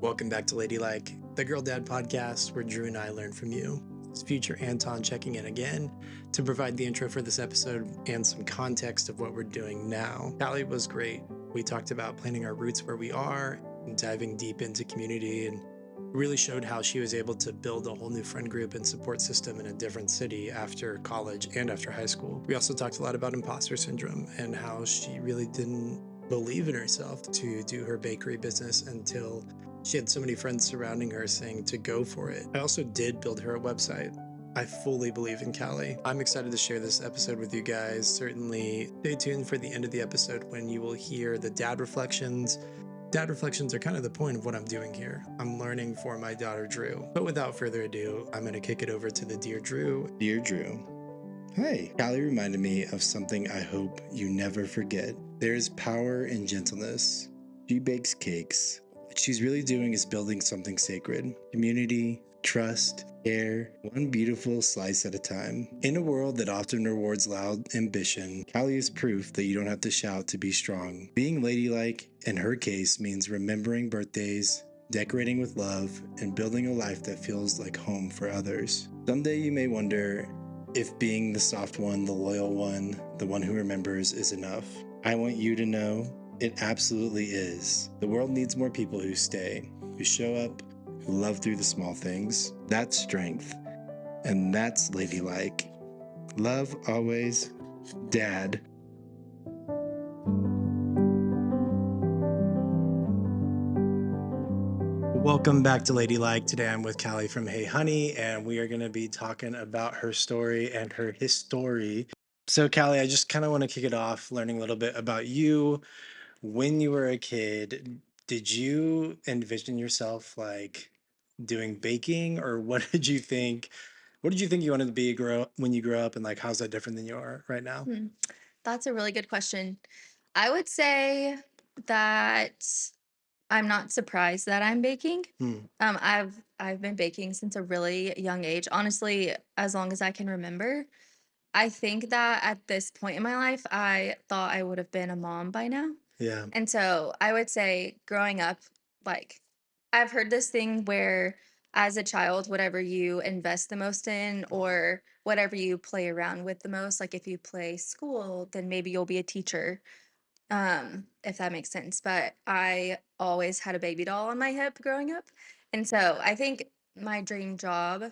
Welcome back to Ladylike, the Girl Dad podcast where Drew and I learn from you. This is future Anton checking in again to provide the intro for this episode and some context of what we're doing now. Callie was great. We talked about planting our roots where we are and diving deep into community, and really showed how she was able to build a whole new friend group and support system in a different city after college and after high school. We also talked a lot about imposter syndrome and how she really didn't believe in herself to do her bakery business until she had so many friends surrounding her saying to go for it. I also did build her a website. I fully believe in Callie. I'm excited to share this episode with you guys. Certainly stay tuned for the end of the episode when you will hear the dad reflections. Dad reflections are kind of the point of what I'm doing here. I'm learning for my daughter, Drew. But without further ado, I'm going to kick it over to the Dear Drew. Dear Drew. Hi. Callie reminded me of something I hope you never forget. There is power in gentleness. She bakes cakes. What she's really doing is building something sacred. Community, trust, care, one beautiful slice at a time. In a world that often rewards loud ambition, Callie is proof that you don't have to shout to be strong. Being ladylike, in her case, means remembering birthdays, decorating with love, and building a life that feels like home for others. Someday you may wonder if being the soft one, the loyal one, the one who remembers is enough. I want you to know it absolutely is. The world needs more people who stay, who show up, who love through the small things. That's strength. And that's ladylike. Love always, Dad. Welcome back to Ladylike. Today I'm with Callie from Hey Honey, and we are going to be talking about her story and her history. So, Callie, I just kind of want to kick it off learning a little bit about you. When you were a kid, did you envision yourself like doing baking, or what did you think? What did you think you wanted to be when you grew up, and like how's that different than you are right now? Hmm, That's a really good question. I would say that I'm not surprised that I'm baking. Hmm. I've been baking since a really young age. Honestly, as long as I can remember. I think that at this point in my life, I thought I would have been a mom by now. Yeah. And so I would say growing up, like I've heard this thing where as a child, whatever you invest the most in or whatever you play around with the most, like if you play school, then maybe you'll be a teacher. If that makes sense. But I always had a baby doll on my hip growing up. And so I think my dream job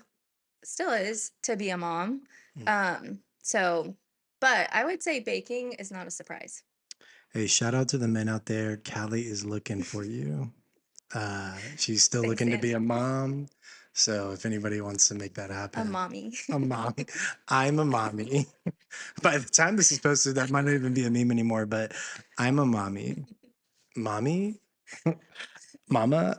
still is to be a mom. Hmm. So but I would say baking is not a surprise. Hey, shout out to the men out there. Callie is looking for you. She's still Thanks, looking to be a Anton. mom. So if anybody wants to make that A happen, mommy. a mom. I'm a mommy. By the time this is posted, that might not even be a meme anymore, but I'm a mommy. Mommy? Mama?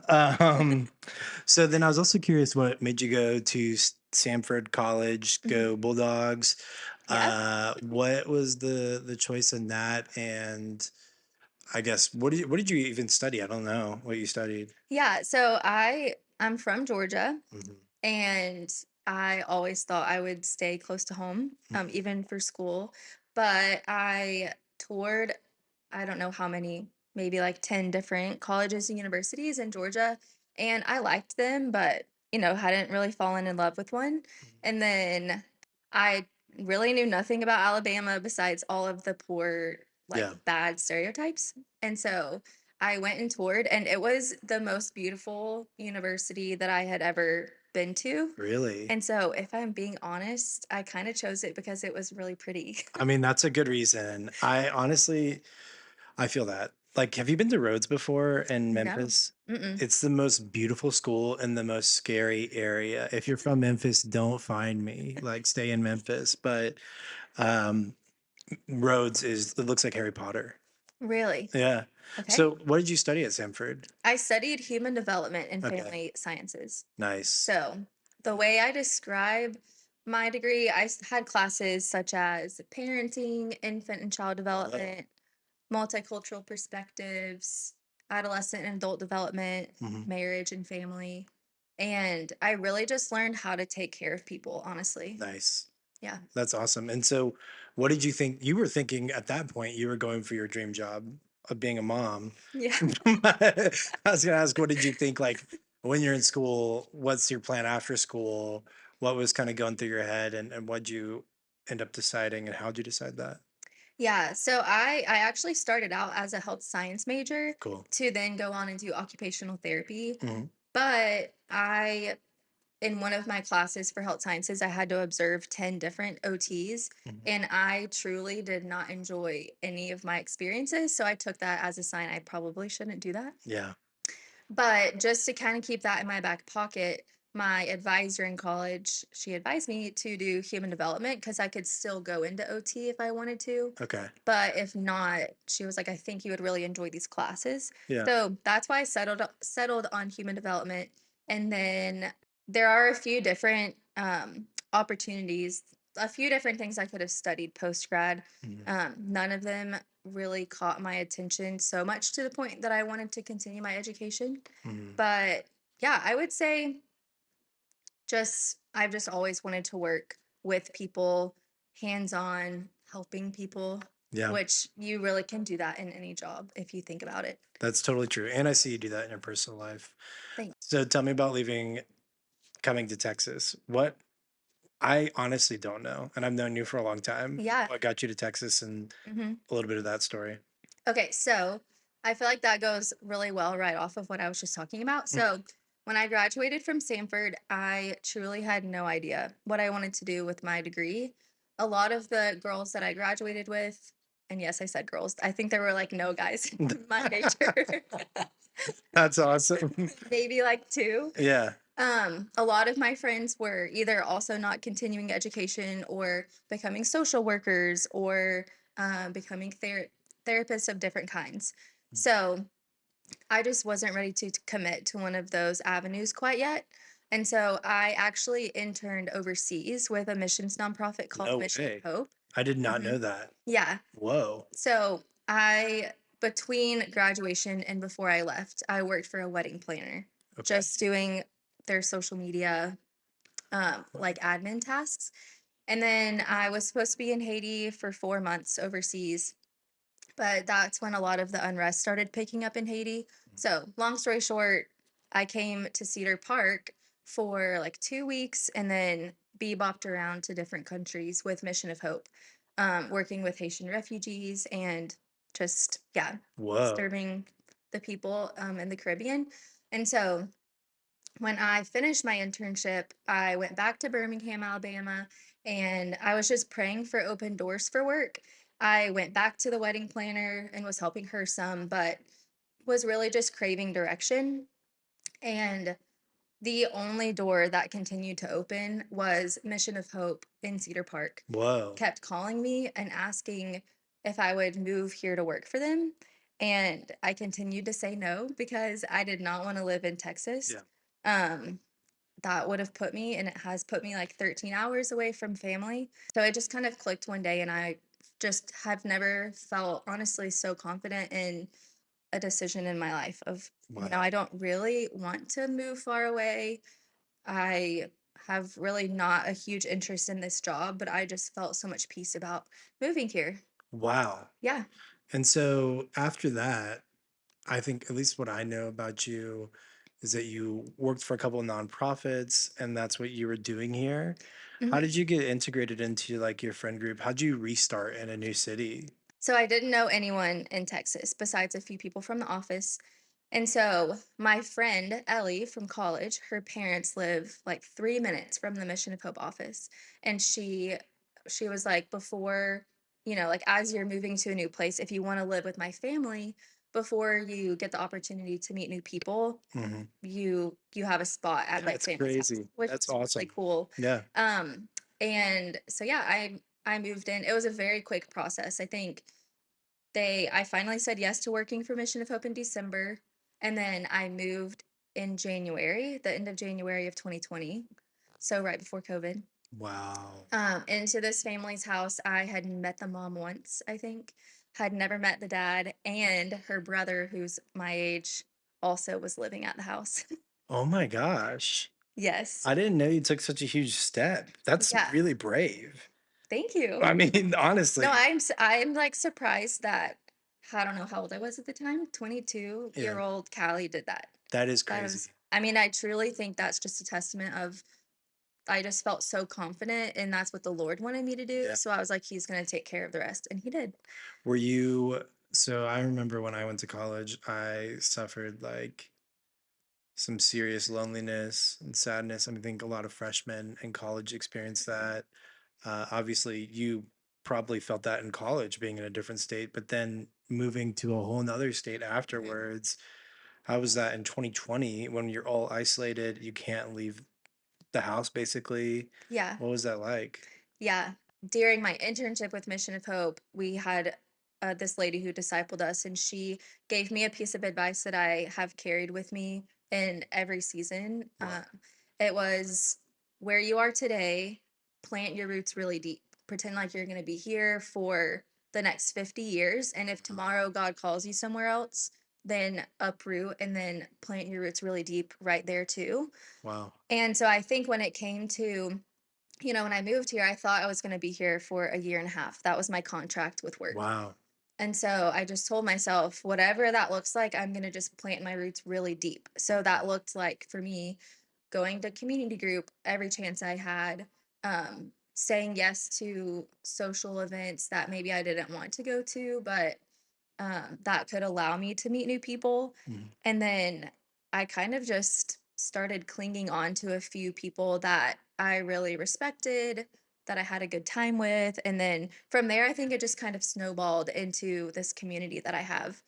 So then I was also curious what made you go to Samford College, Mhm. go Bulldogs. Yep. What was the choice in that? And I guess what did you even study? I don't know what you studied. Yeah, so I'm from Georgia Mhm. and I always thought I would stay close to home, Mhm. even for school. But I toured, I don't know how many, maybe like 10 different colleges and universities in Georgia. And I liked them, but, hadn't really fallen in love with one. And then I really knew nothing about Alabama besides all of the poor, like Yeah, bad stereotypes. And so I went and toured, and it was the most beautiful university that I had ever been to. really. And so, if I'm being honest, I kind of chose it because it was really pretty. I mean, that's a good reason. I honestly, I feel that. Like, have you been to Rhodes before in No. Memphis? Mm-mm. It's the most beautiful school in the most scary area. If you're from Memphis, don't find me. Like, stay in Memphis. But um, Rhodes it looks like Harry Potter. Really? Yeah. Okay. So, what did you study at Samford? I studied human development and Okay, family sciences. nice. So, the way I describe my degree, had classes such as parenting, infant and child Oh. development, multicultural perspectives, adolescent and adult development, Mhm. marriage and family. And I really just learned how to take care of people, honestly. Nice. Yeah. That's awesome. And so, what did you think? You were thinking at that point you were going for your dream job. of being a mom. Yeah. I was gonna ask, what did you think like when you're in school? What's your plan after school? What was kind of going through your head, and what'd you end up deciding, and how'd you decide that? Yeah, so I actually started out as a health science major Cool. to then go on and do occupational therapy. Hmm. But I in one of my classes for health sciences, I had to observe 10 different OTs, Hmm. and I truly did not enjoy any of my experiences. So I took that as a sign I probably shouldn't do that. Yeah. But just to kind of keep that in my back pocket, my advisor in college, she advised me to do human development because I could still go into OT if I wanted to. Okay. But if not, she was like, I think you would really enjoy these classes. Yeah. So that's why I settled on human development. And then there are a few different opportunities, a few different things I could have studied post grad. Hmm. None of them really caught my attention so much to the point that I wanted to continue my education. Hmm. But yeah, I would say just I've just always wanted to work with people, hands-on, helping people, Yeah. which you really can do that in any job if you think about it. That's totally true. And I see you do that in your personal life. Thanks. So tell me about leaving, coming to Texas. What I honestly don't know, and I've known you for a long time. Yeah. What got you to Texas, and Mhm. a little bit of that story? Okay, so I feel like that goes really well right off of what I was just talking about. Mm. So, when I graduated from Stanford, I truly had no idea what I wanted to do with my degree. A lot of the girls that I graduated with, and yes, I said girls, I think there were like no guys in my major, That's awesome. maybe like two. Yeah. A lot of my friends were either also not continuing education or becoming social workers or becoming therapists of different kinds. So I just wasn't ready to commit to one of those avenues quite yet. And so I actually interned overseas with a missions nonprofit called No Mission of way. Hope. I did not Hmm. know that. Yeah. Whoa. So between graduation and before I left, I worked for a wedding planner, Okay. just doing their social media, like admin tasks. And then I was supposed to be in Haiti for 4 months overseas, but that's when a lot of the unrest started picking up in Haiti. So, long story short, I came to Cedar Park for like 2 weeks and then bebopped around to different countries with Mission of Hope, working with Haitian refugees and just, yeah, Whoa. serving the people in the Caribbean. And so, when I finished my internship, I went back to Birmingham, Alabama, and I was just praying for open doors for work. I went back to the wedding planner and was helping her some, but was really just craving direction. And the only door that continued to open was Mission of Hope in Cedar Park. Whoa. Kept calling me and asking if I would move here to work for them. And I continued to say no because I did not want to live in Texas. Yeah. Um, that would have put me, and it has put me like 13 hours away from family. So it just kind of clicked one day, and I just have never felt honestly so confident in a decision in my life of, Wow. I don't really want to move far away. I have really not a huge interest in this job, but I just felt so much peace about moving here. Wow. Yeah. And so after that, I think at least what I know about you is that you worked for a couple of nonprofits, and that's what you were doing here. How Mhm. did you get integrated into like your friend group? How'd you restart in a new city? So I didn't know anyone in Texas besides a few people from the office. And so my friend Ellie from college, her parents live like 3 minutes from the Mission of Hope office. And she was like, before, like as you're moving to a new place, if you want to live with my family, before you get the opportunity to meet new people, Hmm. you have a spot at my That's family's house, crazy. which That's was really awesome. cool. Yeah. Um, and so yeah, I moved in. It was a very quick process. I think I finally said yes to working for Mission of Hope in December, and then I moved in January, the end of January of 2020, so right before COVID. Wow. Into this family's house. I had met the mom once, I think, had never met the dad, and her brother, who's my age, also was living at the house. Oh my gosh. Yes. I didn't know you took such a huge step. That's Yeah. really brave. Thank you. I mean, No, honestly. I'm like surprised that I don't know how old I was at the time, Yeah, 22-year-old Callie did that. that is That was crazy. I mean, I truly think that's just a testament of I just felt so confident and that's what the Lord wanted me to do. Yeah. So I was like, he's gonna take care of the rest. And he did. Were you, so I remember when I went to college, I suffered like some serious loneliness and sadness. I think a lot of freshmen in college experience that. Obviously, you probably felt that in college, being in a different state, but then moving to a whole nother state Mhm. afterwards. How was that in 2020 when you're all isolated? You can't leave the house basically. Yeah. What was that like? Yeah. During my internship with Mission of Hope, we had this lady who discipled us, and she gave me a piece of advice that I have carried with me in every season. Wow. It was where you are today, plant your roots really deep. Pretend like you're going to be here for the next 50 years. And if tomorrow God calls you somewhere else, then uproot and then plant your roots really deep right there too. Wow. And so I think when it came to when I moved here, I thought I was going to be here for a year and a half. That was my contract with work. Wow. And so I just told myself, whatever that looks like, I'm going to just plant my roots really deep. So that looked like for me going to community group every chance I had, saying yes to social events that maybe I didn't want to go to, but that could allow me to meet new people. Mhm. And then I kind of just started clinging on to a few people that I really respected, that I had a good time with. And then from there, I think it just kind of snowballed into this community that I have.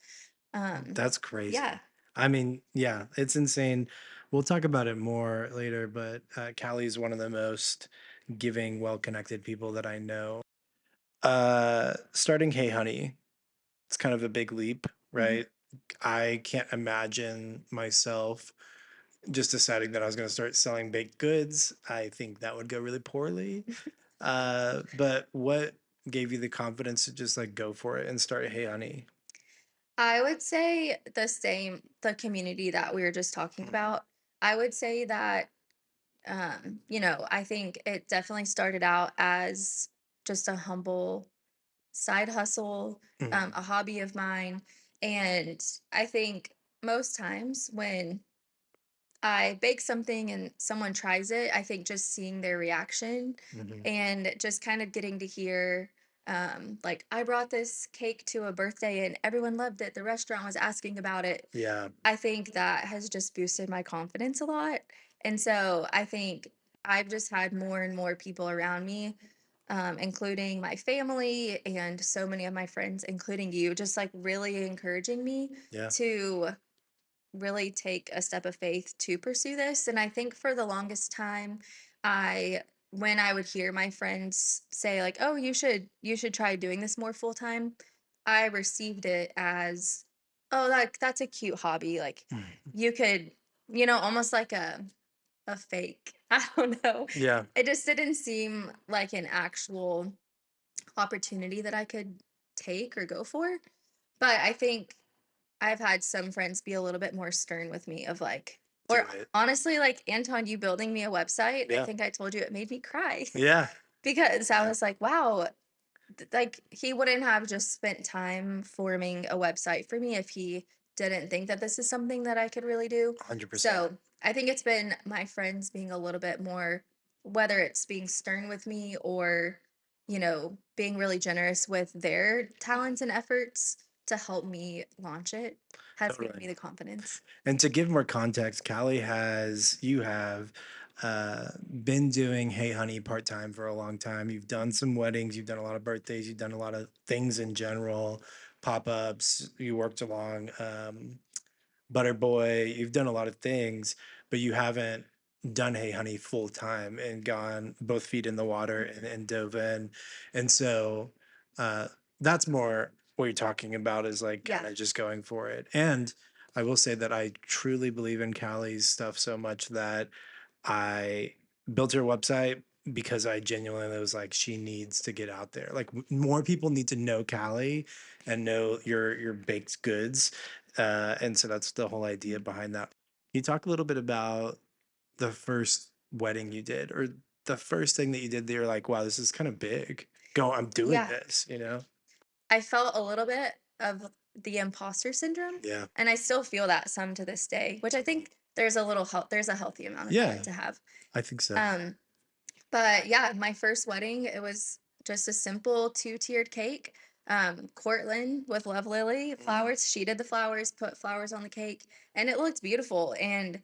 That's Yeah. crazy. I mean, yeah, it's insane. We'll talk about it more later, but Callie is one of the most giving, well-connected people that I know. Starting Hey Honey, it's kind of a big leap, Mhm. right? I can't imagine myself just deciding that I was going to start selling baked goods. I think that would go really poorly. But what gave you the confidence to just like go for it and start Hey Honey? I would say the community that we were just talking Mhm. about. I would say that I think it definitely started out as just a humble side hustle, Mhm. a hobby of mine. And I think most times when I bake something and someone tries it, I think just seeing their reaction Mhm. and just kind of getting to hear, like, I brought this cake to a birthday and everyone loved it. The restaurant was asking about it. Yeah, I think that has just boosted my confidence a lot. And so I think I've just had more and more people around me, including my family and so many of my friends, including you, just like really encouraging me yeah. to really take a step of faith to pursue this. And I think for the longest time, I when I would hear my friends say like, "Oh, you should try doing this more full time," I received it as, "Oh, that's a cute hobby. Like Mhm. you could, almost like a fake." I don't know. Yeah, It just didn't seem like an actual opportunity that I could take or go for. But I think I've had some friends be a little bit more stern with me of like do or it. honestly, like, Anton, you building me a website, I Yeah, think I told you it made me cry yeah, because I yeah, was like, "Wow," like, he wouldn't have just spent time forming a website for me if he didn't think that this is something that I could really do. 100%. So, I think it's been my friends being a little bit more whether it's being stern with me or, being really generous with their talents and efforts to help me launch it has given Totally. me the confidence. And to give more context, you have been doing Hey Honey part time for a long time. You've done Mhm. some weddings, you've done a lot of birthdays, you've done a lot of things in general, pop ups. You worked along Butter Boy. You've done a lot of things, but you haven't done Hey Honey full time and gone both feet in the water Mhm. and dove in. And so uh, that's more what you're talking about is like kind Yeah. of just going for it. And I will say that I truly believe in Callie's stuff so much that I built her website because I genuinely was like, she needs to get out there. Like more people need to know Callie and know your baked goods. And so that's the whole idea Mhm. behind that. Can you talk a little bit about the first wedding you did or the first thing that you did that you're like, wow, this is kind of big. Go, I'm doing Yeah. this, you know? I felt a little bit of the imposter syndrome. Yeah. And I still feel that some to this day, which I think there's a healthy amount of that Yeah, to have. I think so. Um, but yeah, my first wedding, it was just a simple two-tiered cake. Cortland with Love Lily Mhm. flowers. She did the flowers, put flowers on the cake, and it looked beautiful. And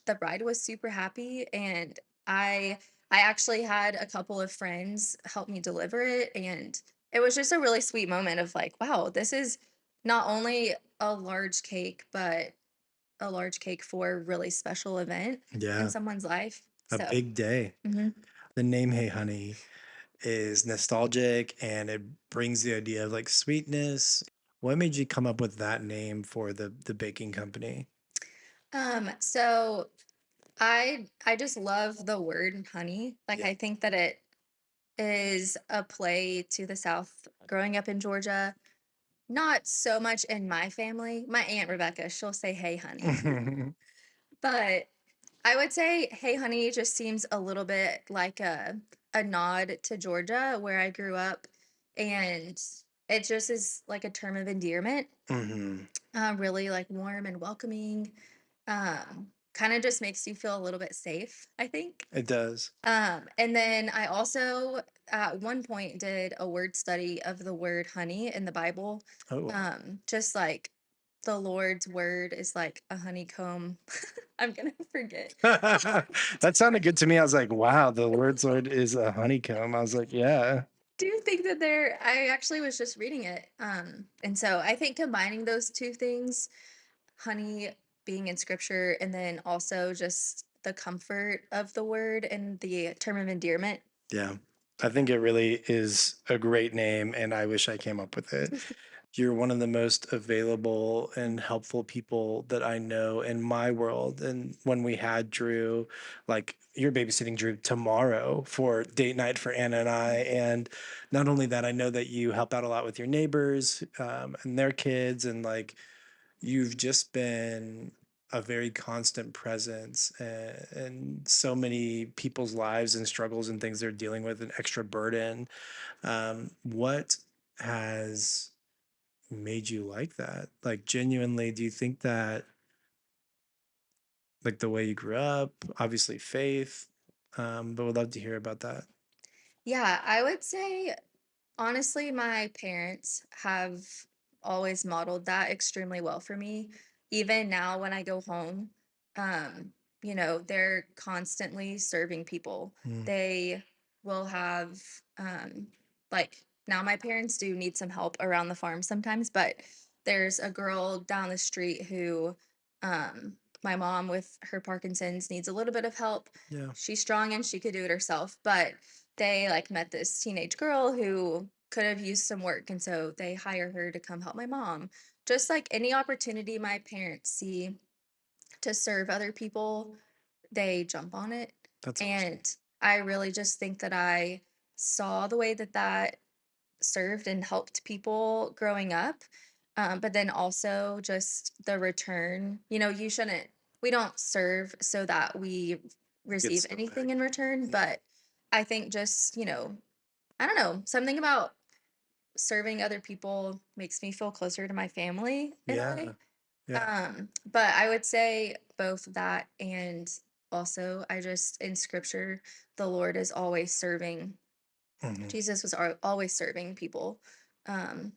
the bride was super happy. And I I actually had a couple of friends help me deliver it. And it was just a really sweet moment of like, wow, this is not only a large cake, but a large cake for a really special event in Yeah, someone's life. a So, big day. mhm. The name Hey Honey is nostalgic and it brings the idea of like sweetness. What made you come up with that name for the baking company? So I just love the word honey. Like Yeah. I think that it is a play to the South. Growing up in Georgia, not so much in my family. My aunt Rebecca, she'll say hey honey. But I would say hey honey just seems a little bit like a nod to Georgia where I grew up, and it just is like a term of endearment. Hmm. Really like warm and welcoming. Kind of just makes you feel a little bit safe, I think. It does. And then I also at one point did a word study of the word honey in the Bible. Oh, wow. Just like the Lord's word is like a honeycomb. I'm gonna forget. That sounded good to me. I was like, wow, the word sword is a honeycomb. I was like, yeah. Do you think that I actually was just reading it. And so I think combining those two things, honey being in scripture, and then also just the comfort of the word and the term of endearment. Yeah. I think it really is a great name, and I wish I came up with it. You're one of the most available and helpful people that I know in my world. And when we had Drew, like you're babysitting Drew tomorrow for date night for Anna and I. And not only that, I know that you help out a lot with your neighbors and their kids. And like you've just been a very constant presence in so many people's lives and struggles and things they're dealing with, an extra burden. What has made you like that? Like genuinely, do you think that like the way you grew up, obviously faith, but would love to hear about that. Yeah, I would say honestly, my parents have always modeled that extremely well for me. Even now when I go home, um, they're constantly serving people. Mm, They will have like now my parents do need some help around the farm sometimes, but there's a girl down the street who my mom with her Parkinson's needs a little bit of help. yeah, She's strong and she could do it herself, but they like met this teenage girl who could have used some work, and so they hire her to come help my mom. Just like any opportunity my parents see to serve other people, they jump on it. that's awesome. And I really just think that I saw the way that that served and helped people growing up. But then also just the return, we don't serve so that we Get receive so anything back. in return. Yeah, But I think just, I don't know, something about serving other people makes me feel closer to my family in a yeah, way. yeah. But I would say both that and also I just in scripture, the Lord is always serving. Hmm. Jesus was always serving people. Um,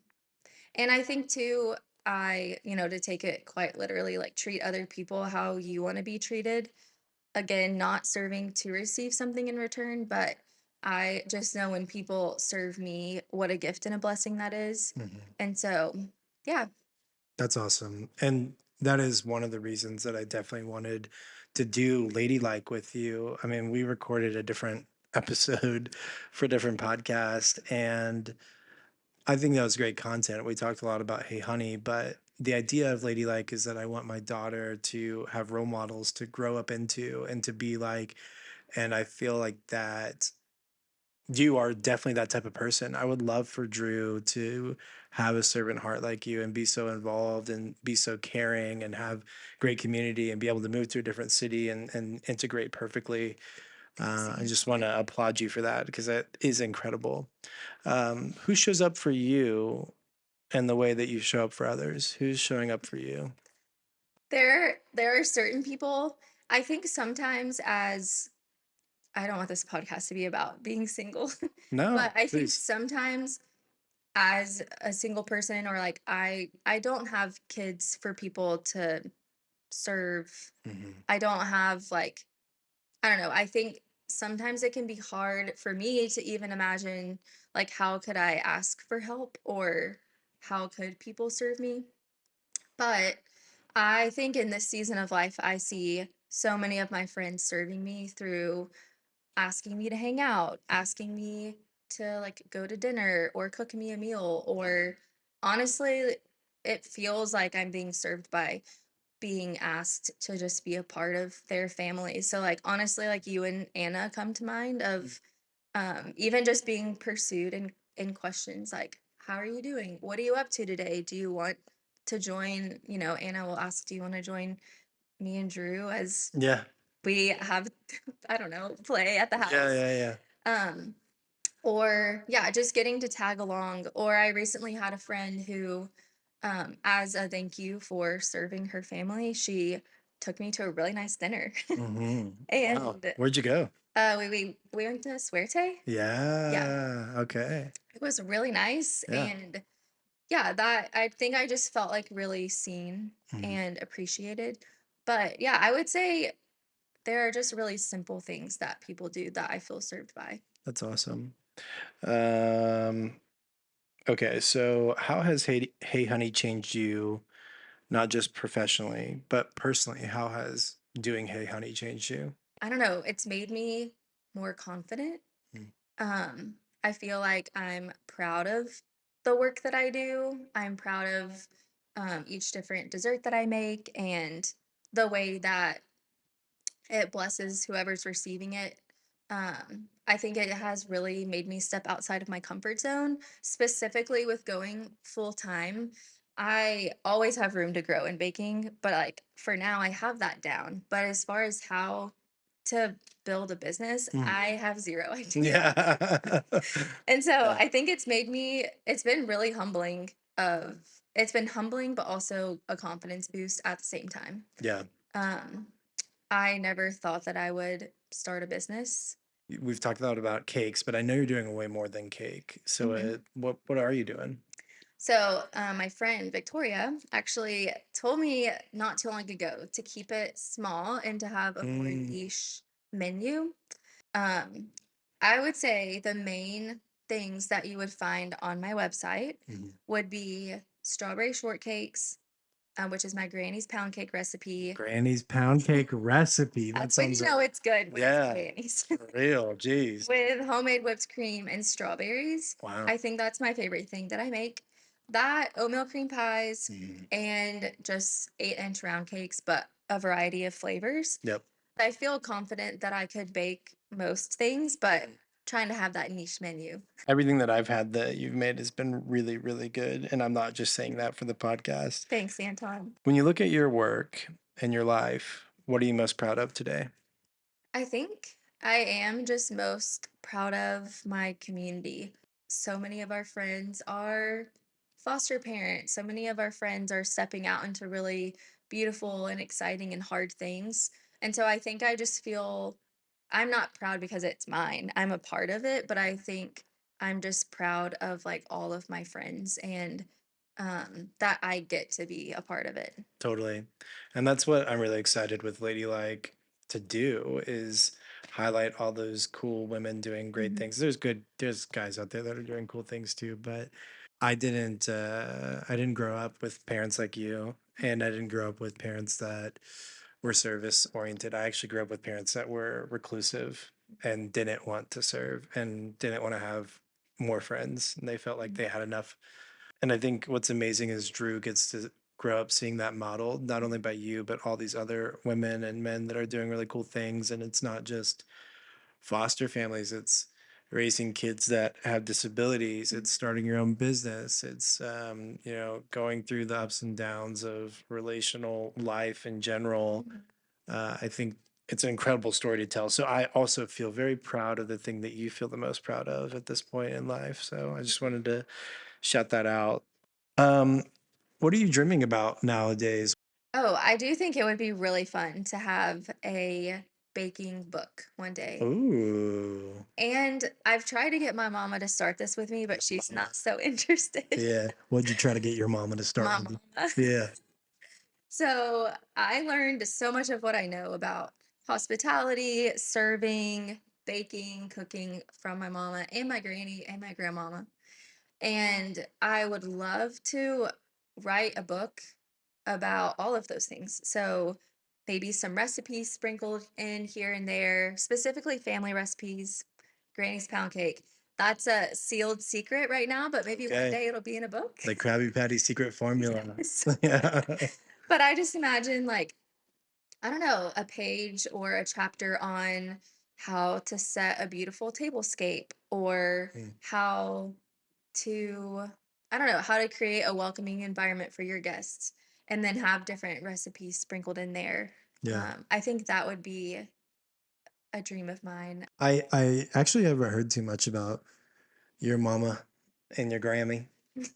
and I think too, to take it quite literally, like treat other people how you want to be treated. Again, not serving to receive something in return, but I just know when people serve me, what a gift and a blessing that is. Hmm. And so, yeah. That's awesome. And that is one of the reasons that I definitely wanted to do Ladylike with you. I mean, we recorded a different episode for a different podcast, and I think that was great content. We talked a lot about Hey Honey, but the idea of Ladylike is that I want my daughter to have role models to grow up into and to be like, and I feel like that you are definitely that type of person. I would love for Drew to have a servant heart like you and be so involved and be so caring and have great community and be able to move to a different city and integrate perfectly. I Same. just want to applaud you for that because that is incredible. Who shows up for you and the way that you show up for others? Who's showing up for you? There are certain people, I think sometimes as I don't want this podcast to be about being single, but No, I think please. sometimes as a single person or like I don't have kids for people to serve. Hmm. I don't have like I don't know. I think sometimes it can be hard for me to even imagine like how could I ask for help or how could people serve me? But I think in this season of life I see so many of my friends serving me through asking me to hang out, asking me to like go to dinner or cook me a meal or honestly it feels like I'm being served by being asked to just be a part of their family. So like honestly like you and Anna come to mind of even just being pursued in questions like how are you doing? What are you up to today? Do you want to join, Anna will ask, do you want to join me and Drew as Yeah. we have I don't know, play at the Yeah, house. yeah, yeah. Um or yeah, just getting to tag along. Or I recently had a friend who as a thank you for serving her family, she took me to a really nice dinner. Hmm. Wow. And Where'd you go? we went to Suerte. Yeah, Yeah. Okay. it was really nice. Yeah. And yeah, that I think I just felt like really seen Mhm. and appreciated. But yeah, I would say there are just really simple things that people do that I feel served by. That's awesome. Um, okay, so how has Hey Honey changed you, not just professionally, but personally? How has doing Hey Honey changed you? I don't know, it's made me more confident. Mm. I feel like I'm proud of the work that I do. I'm proud of each different dessert that I make and the way that it blesses whoever's receiving it. I think it has really made me step outside of my comfort zone, specifically with going full time. I always have room to grow in baking, but like for now, I have that down. But as far as how to build a business, Mm. I have zero idea. Yeah. And so Yeah. I think it's been really humbling it's been humbling, but also a confidence boost at the same time. Yeah. Um, I never thought that I would start a business. We've talked a lot about cakes, but I know you're doing way more than cake. So, Mhm. what are you doing? So, my friend Victoria actually told me not too long ago to keep it small and to have a more Mm. niche menu. Um, I would say the main things that you would find on my website Mhm. would be strawberry shortcakes, which is my granny's pound cake recipe. Granny's pound cake recipe. That That's when you sounds know it's good when it's yeah, Granny's. for real. Jeez. With homemade whipped cream and strawberries. Wow. I think that's my favorite thing that I make. That, oatmeal cream pies, Mhm. and just 8-inch round cakes, but a variety of flavors. Yep. I feel confident that I could bake most things, but trying to have that niche menu. Everything that I've had that you've made has been really, really good. And I'm not just saying that for the podcast. Thanks, Anton. When you look at your work and your life, what are you most proud of today? I think I am just most proud of my community. So many of our friends are foster parents. So many of our friends are stepping out into really beautiful and exciting and hard things. And so I think I just feel I'm not proud because it's mine. I'm a part of it, but I think I'm just proud of like all of my friends and that I get to be a part of it. Totally. And that's what I'm really excited with Ladylike to do is highlight all those cool women doing great Mhm. things. There's guys out there that are doing cool things too, but I didn't grow up with parents like you, and I didn't grow up with parents that were service oriented. I actually grew up with parents that were reclusive and didn't want to serve and didn't want to have more friends. And they felt like they had enough. And I think what's amazing is Drew gets to grow up seeing that model, not only by you, but all these other women and men that are doing really cool things. And it's not just foster families, it's raising kids that have disabilities, it's starting your own business, it's, going through the ups and downs of relational life in general. Mhm. I think it's an incredible story to tell. So I also feel very proud of the thing that you feel the most proud of at this point in life. So I just wanted to shout that out. Um, what are you dreaming about nowadays? Oh, I do think it would be really fun to have a baking book one day. Ooh. And I've tried to get my mama to start this with me, but she's not so interested. Yeah. What'd you try to get your mama to start My with you? mama. Yeah. So I learned so much of what I know about hospitality, serving, baking, cooking from my mama and my granny and my grandmama. And I would love to write a book about all of those things. So maybe some recipes sprinkled in here and there, specifically family recipes, Granny's pound cake. That's a sealed secret right now, but maybe one Okay. day it'll be in a book. The Krabby Patty secret formula. Yes. Yeah. But I just imagine, like, I don't know, a page or a chapter on how to set a beautiful tablescape or Mm, how to, I don't know, how to create a welcoming environment for your guests and then have different recipes sprinkled in there. yeah. I think that would be a dream of mine. I actually haven't heard too much about your mama and your Grammy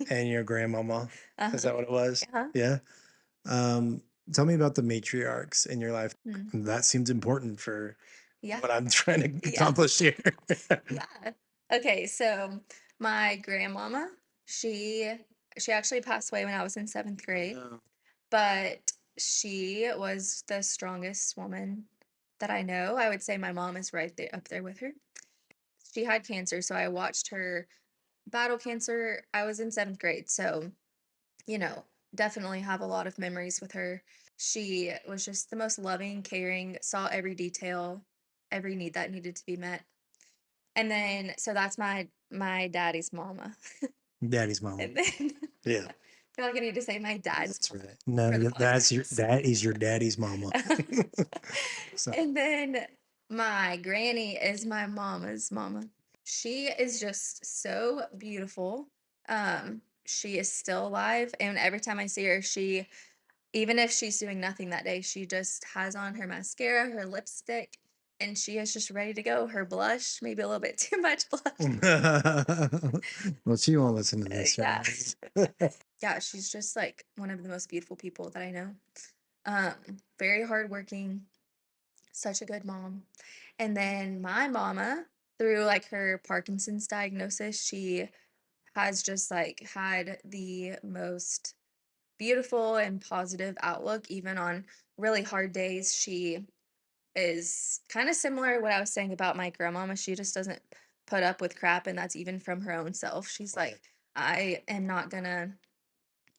and your grandmama. Is Uh-huh. that what it was? Yeah. Yeah. Um, Tell me about the matriarchs in your life. Hmm. That seems important for Yeah. what I'm trying to Yeah. accomplish here. Yeah. Okay, so my grandmama, she she actually passed away when I was in seventh Oh grade, no. but she was the strongest woman that I know. I would say my mom is right there up there with her. She had cancer, so I watched her battle cancer. I was in seventh grade, so you know, definitely have a lot of memories with her. She was just the most loving, caring, saw every detail, every need that needed to be met. And then so that's my daddy's mama. Daddy's mama. And then Yeah, I feel like I need to say my dad's that's mama right. No, for the podcast. that is your daddy's mama. So And then my granny is my mama's mama. She is just so beautiful. She is still alive, and every time I see her, she, even if she's doing nothing that day, she just has on her mascara, her lipstick, and she is just ready to go. Her blush, maybe a little bit too much blush. well, she won't listen to this, Yeah. right? Yeah, she's just like one of the most beautiful people that I know. Very hardworking, such a good mom. And then my mama, through like her Parkinson's diagnosis, she has just like had the most beautiful and positive outlook, even on really hard days. She is kind of similar to what I was saying about my grandmama. She just doesn't put up with crap, and that's even from her own self. She's Right. like, I am not gonna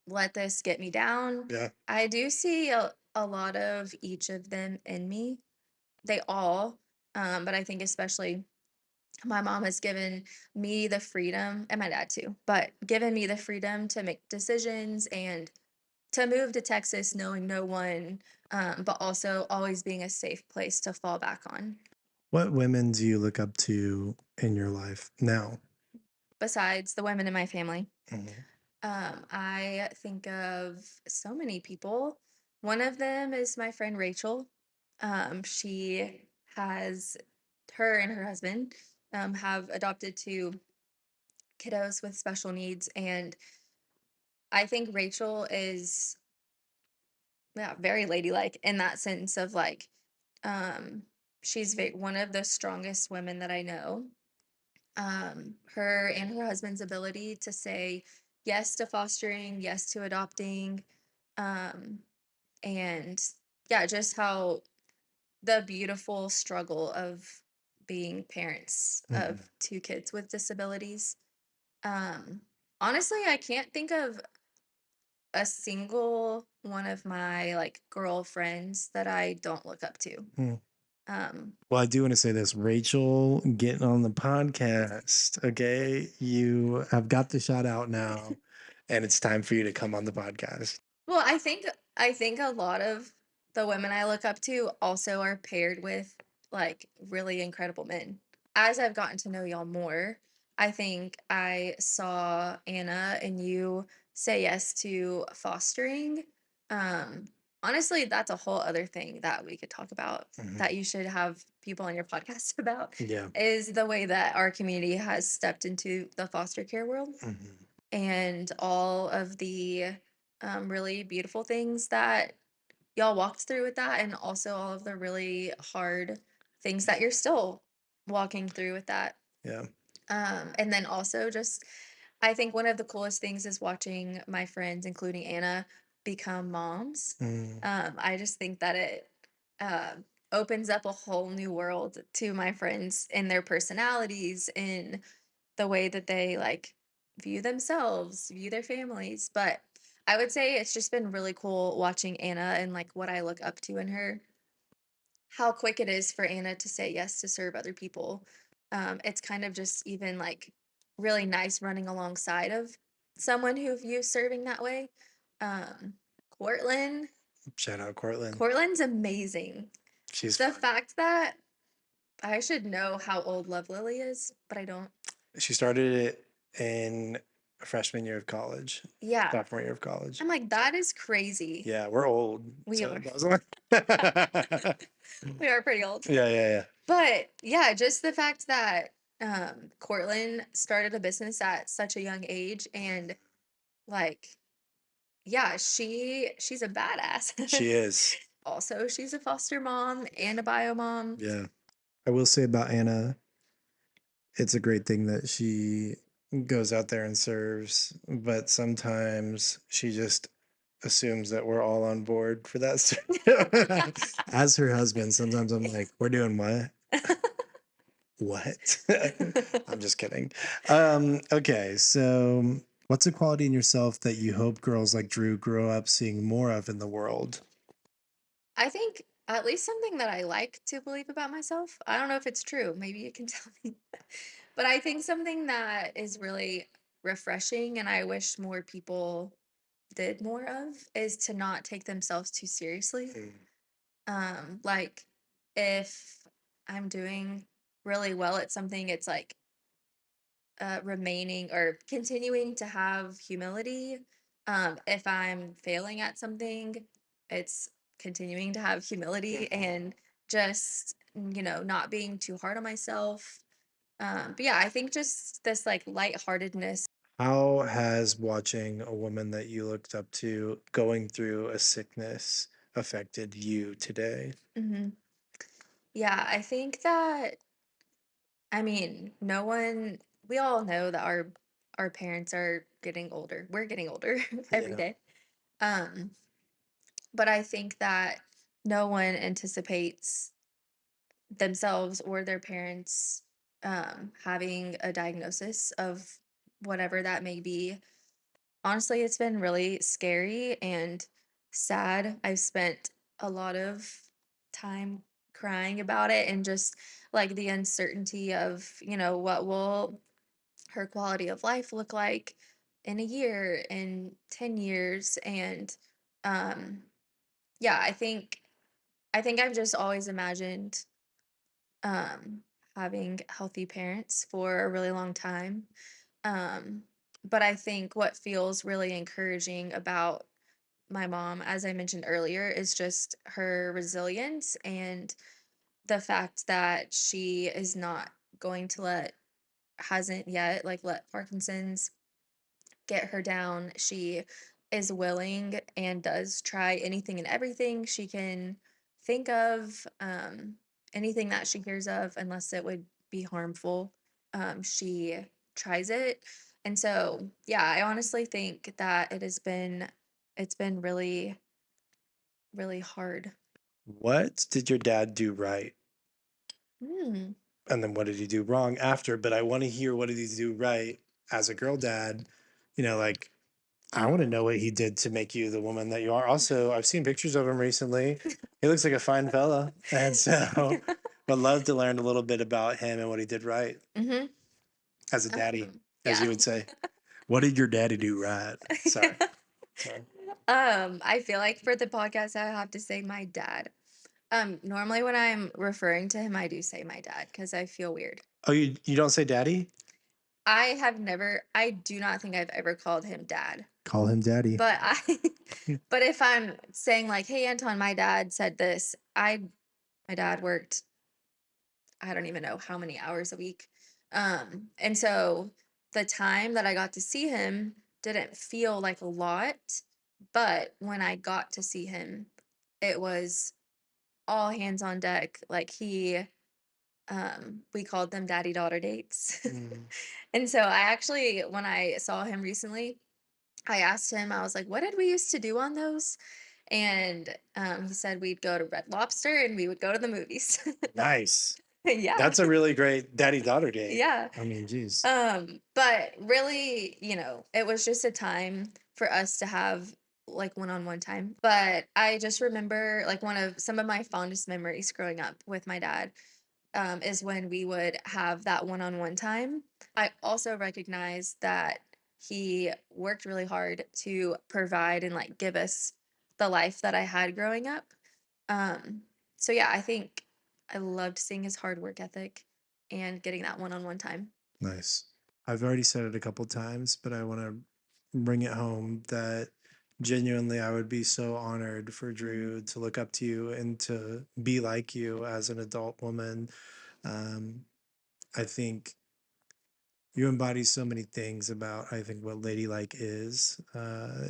let this get me down. Yeah. I do see a lot of each of them in me. They all, but I think especially my mom has given me the freedom, and my dad too, but given me the freedom to make decisions and to move to Texas knowing no one, but also always being a safe place to fall back on. What women do you look up to in your life now? Besides the women in my family, Mhm. I think of so many people. One of them is my friend Rachel. She has, her and her husband have adopted two kiddos with special needs, and I think Rachel is, yeah, very ladylike in that sense of like, um, she's one of the strongest women that I know. Her and her husband's ability to say yes to fostering, yes to adopting, um, and yeah, just how the beautiful struggle of being parents Mhm. of two kids with disabilities. Um, Honestly, I can't think of a single one of my like girlfriends that I don't look up to. Mm. Um, Well, I do want to say this, Rachel, getting on the podcast. Okay, you have got the shout out now, and it's time for you to come on the podcast. well, I think a lot of the women I look up to also are paired with like really incredible men. As I've gotten to know y'all more, I think I saw Anna and you say yes to fostering. Um, Honestly, that's a whole other thing that we could talk about Mhm. that you should have people on your podcast about Yeah. is the way that our community has stepped into the foster care world. Mhm. and all of the really beautiful things that y'all walked through with that, and also all of the really hard things that you're still walking through with that. Yeah. And then also just I think one of the coolest things is watching my friends, including Anna, become moms. Mm. I just think that it opens up a whole new world to my friends and their personalities and the way that they like view themselves, view their families. But I would say it's just been really cool watching Anna and like what I look up to in her, how quick it is for Anna to say yes to serve other people. It's kind of just even like really nice running alongside of someone who views serving that way. Um, Cortland, Shout out Cortland. Cortland's amazing. She's The fun. fact that I should know how old Love Lily is, but I don't. She started it in freshman year of college, Yeah, sophomore year of college. I'm like, So that is crazy. yeah, we're old. We So are. that was like We are pretty old. yeah, yeah, But yeah, just the fact that Cortland started a business at such a young age and like yeah, she's a badass. she is. Also, she's a foster mom and a bio mom. Yeah. I will say about Anna, it's a great thing that she goes out there and serves, but sometimes she just assumes that we're all on board for that. As her husband, sometimes I'm like, we're doing what? What? I'm just kidding. Okay, so what's a quality in yourself that you hope girls like Drew grow up seeing more of in the world? I think at least something that I like to believe about myself. I don't know if it's true. Maybe you can tell me. But I think something that is really refreshing and I wish more people did more of is to not take themselves too seriously. Mm. Like if I'm doing really well at something, it's like remaining or continuing to have humility. If I'm failing at something, it's continuing to have humility and just, not being too hard on myself. But yeah, I think just this like lightheartedness. How has watching a woman that you looked up to going through a sickness affected you today? Mhm. Yeah, I think that, I mean, no one, we all know that our parents are getting older. We're getting older every Yeah. day. Um, but I think that no one anticipates themselves or their parents having a diagnosis of whatever that may be. Honestly, it's been really scary and sad. I've spent a lot of time crying about it and just like the uncertainty of, what will her quality of life look like in a year, in 10 years. And um, yeah, I think I've just always imagined um, having healthy parents for a really long time. Um, but I think what feels really encouraging about my mom, as I mentioned earlier, is just her resilience and the fact that she is not going to hasn't yet, like, let Parkinson's get her down. She is willing and does try anything and everything she can think of, anything that she hears of, unless it would be harmful. She tries it. And so, yeah, I honestly think that it's been really, really hard. What did your dad do right? Mm. And then what did he do wrong after? But I want to hear what did he do right as a girl dad? Like I want to know what he did to make you the woman that you are. Also, I've seen pictures of him recently. He looks like a fine fella. And so would love to learn a little bit about him and what he did right Hmm. as a daddy, as Yeah. you would say. What did your daddy do right? Sorry. Sorry. I feel like for the podcast, I have to say my dad. Normally when I'm referring to him, I do say my dad because I feel weird. Oh, you don't say daddy? I do not think I've ever called him dad. Call him daddy. But but if I'm saying like, hey, Anton, my dad said this, my dad worked, I don't even know how many hours a week. And so the time that I got to see him didn't feel like a lot, but when I got to see him, it was all hands on deck. Like we called them daddy daughter dates. Mm, And so I actually, when I saw him recently, I asked him, I was like, what did we used to do on those? And he said we'd go to Red Lobster and we would go to the movies. nice. Yeah. That's a really great daddy-daughter date. Yeah. I mean, geez. But really, it was just a time for us to have like one-on-one time. But I just remember like one of some of my fondest memories growing up with my dad is when we would have that one-on-one time. I also recognize that he worked really hard to provide and like give us the life that I had growing up. Um, so yeah, I think I loved seeing his hard work ethic and getting that one-on-one time. Nice. I've already said it a couple times, but I want to bring it home that genuinely I would be so honored for Mhm. Drew to look up to you and to be like you as an adult woman. Um, I think you embody so many things about I think what ladylike is.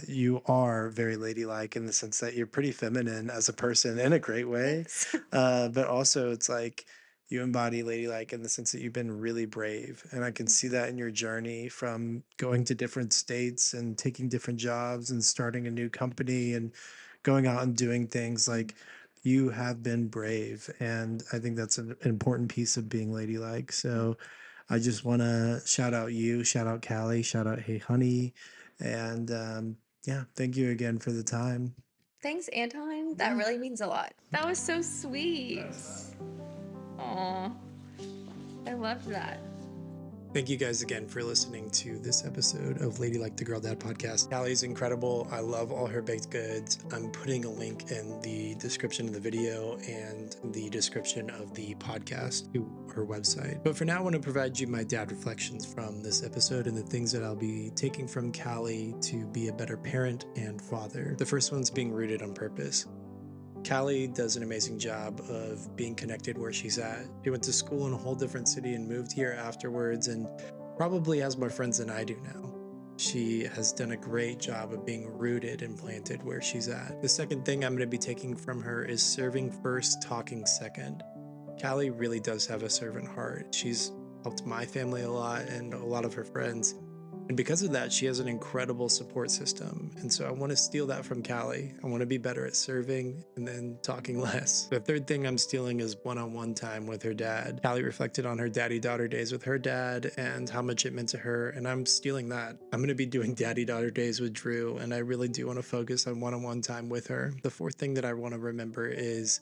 You are very ladylike in the sense that you're pretty feminine as a person in a great way, Thanks. but also it's like you embody ladylike in the sense that you've been really brave, and I can see Mhm. that in your journey from going to different states and taking different jobs and starting a new company and going out and doing things Mhm. like. You have been brave, and I think that's an important piece of being ladylike. So, I just want to shout out you, shout out Callie, shout out Hey Honey. And yeah, thank you again for the time. Thanks, Anton. That Yeah. really means a lot. That was so sweet. Aw, I loved that. Thank you guys again for listening to this episode of Ladylike the Girl Dad podcast. Callie's incredible. I love all her baked goods. I'm putting a link in the description of the video and the description of the podcast to her website. But for now, I want to provide you my dad reflections from this episode and the things that I'll be taking from Callie to be a better parent and father. The first one's being rooted on purpose. Callie does an amazing job of being connected where she's at. She went to school in a whole different city and moved here afterwards and probably has more friends than I do now. She has done a great job of being rooted and planted where she's at. The second thing I'm going to be taking from her is serving first, talking second. Callie really does have a servant heart. She's helped my family a lot and a lot of her friends. And because of that, she has an incredible support system. And so I want to steal that from Callie. I want to be better at serving and then talking less. The third thing I'm stealing is one on one time with her dad. Callie reflected on her daddy daughter days with her dad and how much it meant to her. And I'm stealing that. I'm going to be doing daddy daughter days with Drew. And I really do want to focus on one on one time with her. The fourth thing that I want to remember is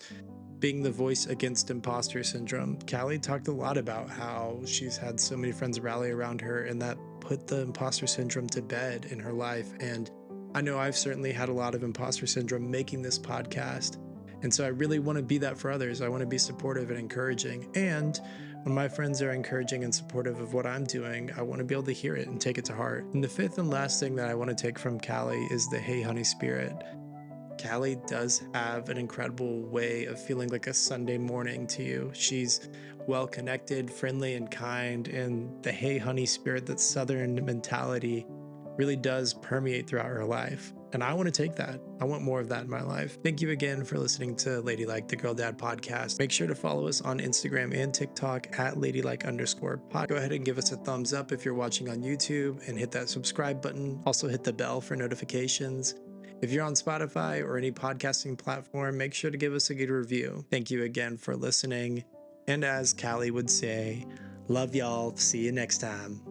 being the voice against imposter syndrome. Callie talked a lot about how she's had so many friends rally around her and that put the imposter syndrome to bed in her life. And I know I've certainly had a lot of imposter syndrome making this podcast. And so I really want to be that for others. I want to be supportive and encouraging. And when my friends are encouraging and supportive of what I'm doing, I want to be able to hear it and take it to heart. And the fifth and last thing that I want to take from Callie is the hey honey spirit. Callie does have an incredible way of feeling like a Sunday morning to you. She's well connected, friendly, and kind, and the hey honey spirit, that Southern mentality, really does permeate throughout her life. And I want to take that. I want more of that in my life. Thank you again for listening to Ladylike, the Girl Dad podcast. Make sure to follow us on Instagram and TikTok at ladylike_pod. Go ahead and give us a thumbs up if you're watching on YouTube and hit that subscribe button. Also hit the bell for notifications. If you're on Spotify or any podcasting platform, make sure to give us a good review. Thank you again for listening. And as Callie would say, love y'all. See you next time.